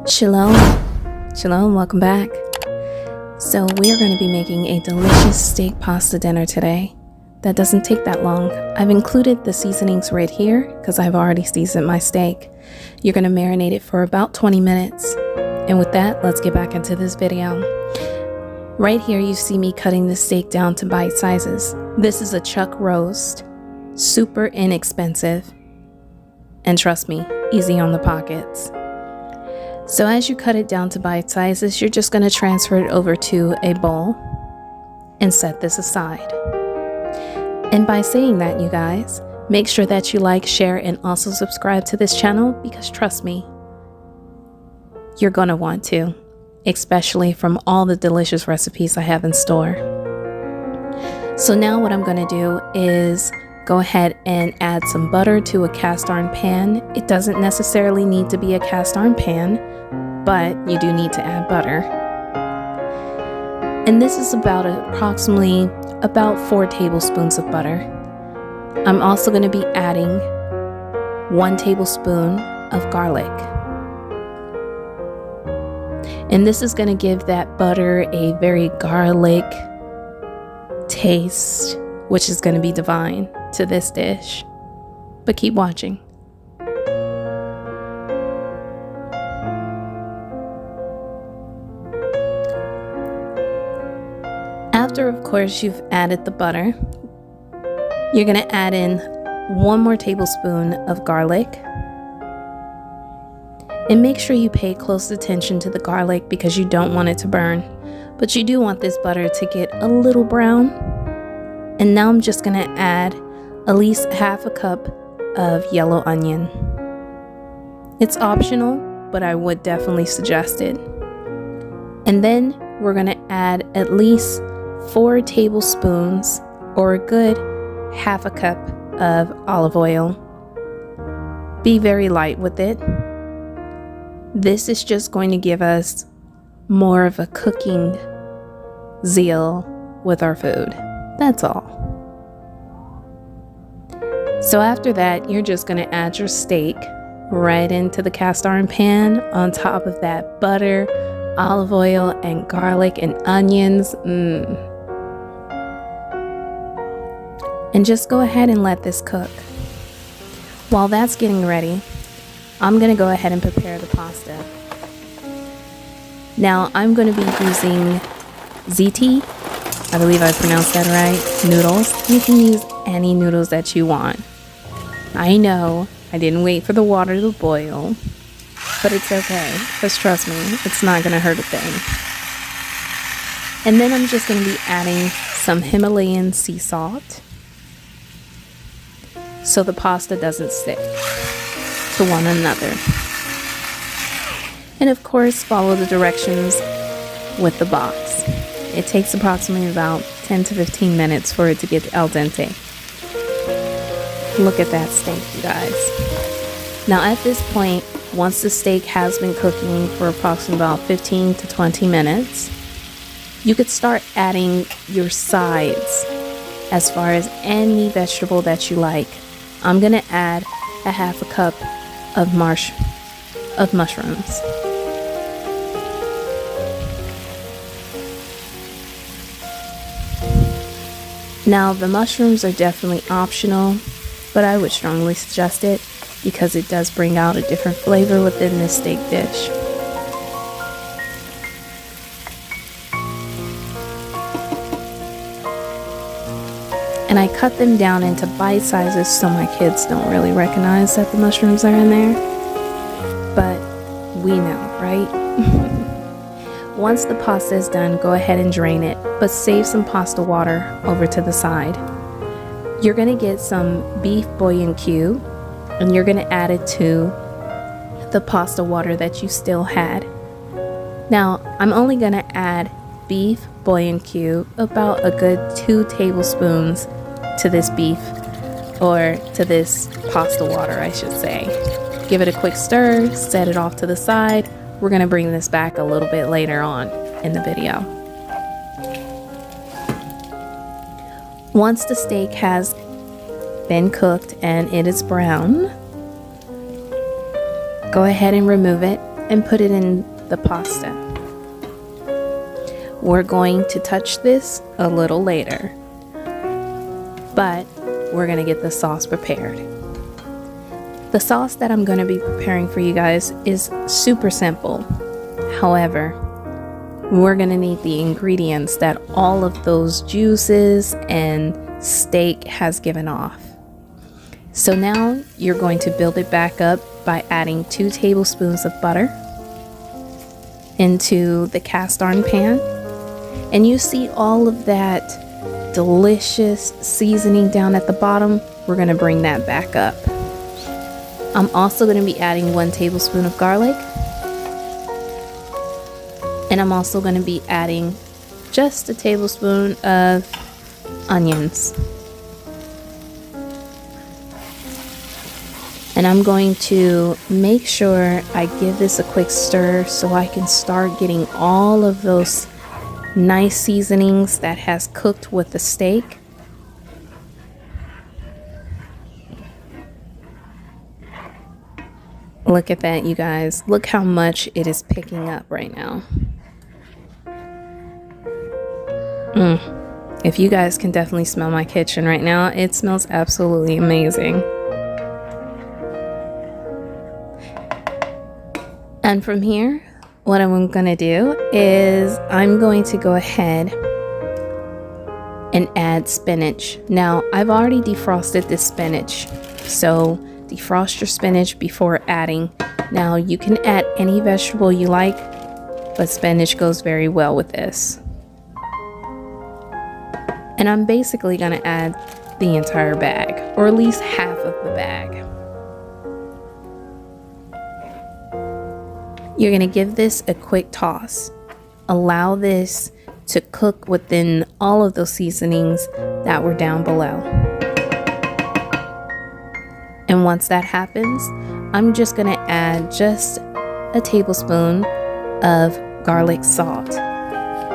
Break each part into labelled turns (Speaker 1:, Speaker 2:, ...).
Speaker 1: Shalom, welcome back. So we are going to be making a delicious steak pasta dinner today. That doesn't take that long. I've included the seasonings right here because I've already seasoned my steak. You're going to marinate it for about 20 minutes. And with that, let's get back into this video. Right here you see me cutting the steak down to bite sizes. This is a chuck roast, super inexpensive, and trust me, easy on the pockets. So as you cut it down to bite sizes, you're just going to transfer it over to a bowl and set this aside. And by saying that, you guys, make sure that you like, share, and also subscribe to this channel because trust me, you're going to want to, especially from all the delicious recipes I have in store. So now what I'm going to do is go ahead and add some butter to a cast iron pan. It doesn't necessarily need to be a cast iron pan, but you do need to add butter. And this is approximately 4 tablespoons of butter. I'm also going to be adding 1 tablespoon of garlic. And this is going to give that butter a very garlic taste, which is going to be divine to this dish. But keep watching. After, of course, you've added the butter, you're going to add in 1 more tablespoon of garlic. And make sure you pay close attention to the garlic because you don't want it to burn. But you do want this butter to get a little brown. And now I'm just going to add at least half a cup of yellow onion. It's optional, but I would definitely suggest it. And then we're going to add at least 4 tablespoons or a good half a cup of olive oil. Be very light with it. This is just going to give us more of a cooking zeal with our food. That's all. So after that, you're just going to add your steak right into the cast iron pan on top of that butter, olive oil, and garlic and onions. And just go ahead and let this cook. While that's getting ready, I'm going to go ahead and prepare the pasta. Now I'm going to be using ZT, I believe I pronounced that right, noodles. You can use any noodles that you want. I know I didn't wait for the water to boil, but it's okay, because trust me, it's not going to hurt a thing. And then I'm just going to be adding some Himalayan sea salt so the pasta doesn't stick to one another. And of course, follow the directions with the box. It takes approximately about 10 to 15 minutes for it to get al dente. Look at that steak, you guys. Now at this point, once the steak has been cooking for approximately about 15 to 20 minutes, you could start adding your sides as far as any vegetable that you like. I'm going to add a half a cup of mushrooms. Now the mushrooms are definitely optional, but I would strongly suggest it because it does bring out a different flavor within this steak dish. And I cut them down into bite sizes so my kids don't really recognize that the mushrooms are in there. But we know, right? Once the pasta is done, go ahead and drain it, but save some pasta water over to the side. You're going to get some beef bouillon cube, and you're going to add it to the pasta water that you still had. Now, I'm only going to add beef bouillon cube, about a good 2 tablespoons to this beef, or to this pasta water, I should say. Give it a quick stir, set it off to the side. We're going to bring this back a little bit later on in the video. Once the steak has been cooked and it is brown, go ahead and remove it and put it in the pasta. We're going to touch this a little later, but we're going to get the sauce prepared. The sauce that I'm going to be preparing for you guys is super simple. However, we're going to need the ingredients that all of those juices and steak has given off. So now you're going to build it back up by adding 2 tablespoons of butter into the cast iron pan. And you see all of that delicious seasoning down at the bottom. We're going to bring that back up. I'm also going to be adding 1 tablespoon of garlic. And I'm also going to be adding just a tablespoon of onions. And I'm going to make sure I give this a quick stir so I can start getting all of those nice seasonings that has cooked with the steak. Look at that, you guys. Look how much it is picking up right now. If you guys can definitely smell my kitchen right now, it smells absolutely amazing. And from here, what I'm going to do is I'm going to go ahead and add spinach. Now, I've already defrosted this spinach, so defrost your spinach before adding. Now, you can add any vegetable you like, but spinach goes very well with this. And I'm basically going to add the entire bag, or at least half of the bag. You're going to give this a quick toss. Allow this to cook within all of those seasonings that were down below. And once that happens, I'm just going to add just a tablespoon of garlic salt.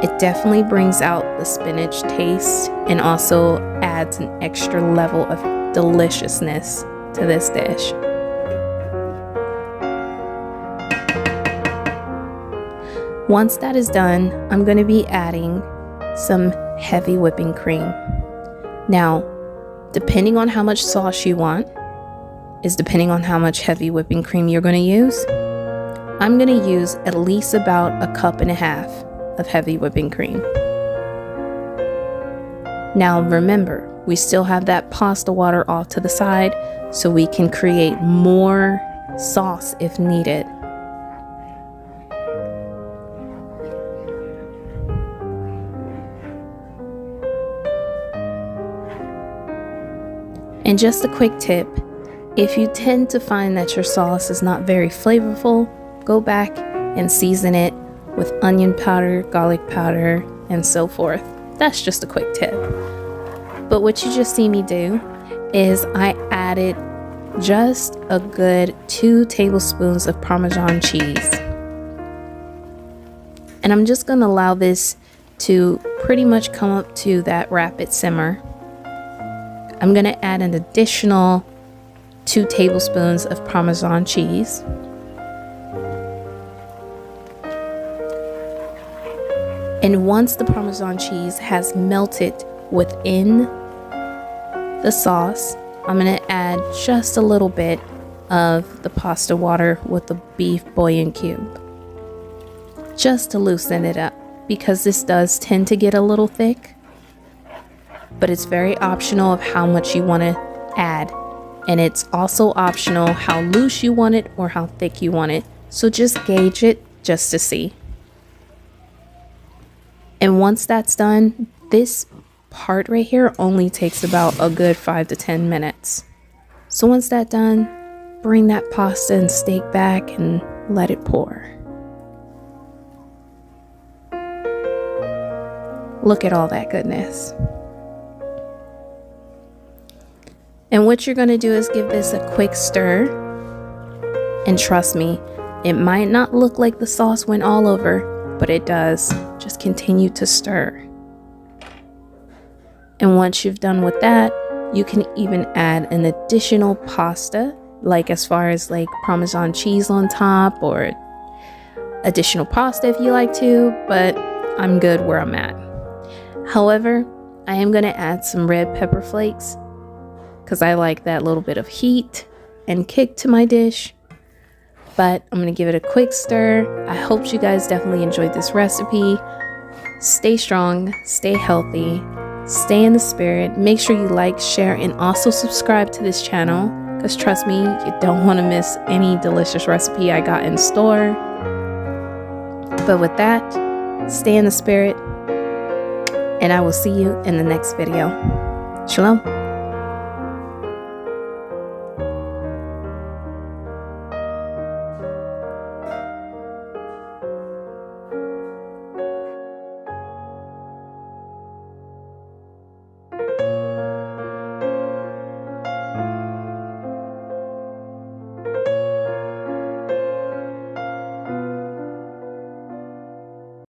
Speaker 1: It definitely brings out the spinach taste and also adds an extra level of deliciousness to this dish. Once that is done, I'm going to be adding some heavy whipping cream. Now, depending on how much sauce you want, is depending on how much heavy whipping cream you're going to use. I'm going to use at least about 1.5 cups of heavy whipping cream. Now remember, we still have that pasta water off to the side, so we can create more sauce if needed. And just a quick tip, if you tend to find that your sauce is not very flavorful, go back and season it with onion powder, garlic powder, and so forth. That's just a quick tip. But what you just see me do is I added just a good 2 tablespoons of Parmesan cheese. And I'm just going to allow this to pretty much come up to that rapid simmer. I'm going to add an additional 2 tablespoons of Parmesan cheese. And once the Parmesan cheese has melted within the sauce, I'm going to add just a little bit of the pasta water with the beef bouillon cube, just to loosen it up, because this does tend to get a little thick. But it's very optional of how much you want to add. And it's also optional how loose you want it or how thick you want it. So just gauge it just to see. And once that's done, this part right here only takes about a good 5 to 10 minutes. So once that's done, bring that pasta and steak back and let it pour. Look at all that goodness. And what you're going to do is give this a quick stir. And trust me, it might not look like the sauce went all over, but it does. Just continue to stir. And once you've done with that, you can even add an additional pasta, like as far as like Parmesan cheese on top or additional pasta if you like to, but I'm good where I'm at. However, I am going to add some red pepper flakes because I like that little bit of heat and kick to my dish. But I'm going to give it a quick stir. I hope you guys definitely enjoyed this recipe. Stay strong, stay healthy, stay in the spirit. Make sure you like, share, and also subscribe to this channel, because trust me, you don't want to miss any delicious recipe I got in store. But with that, stay in the spirit, and I will see you in the next video. Shalom.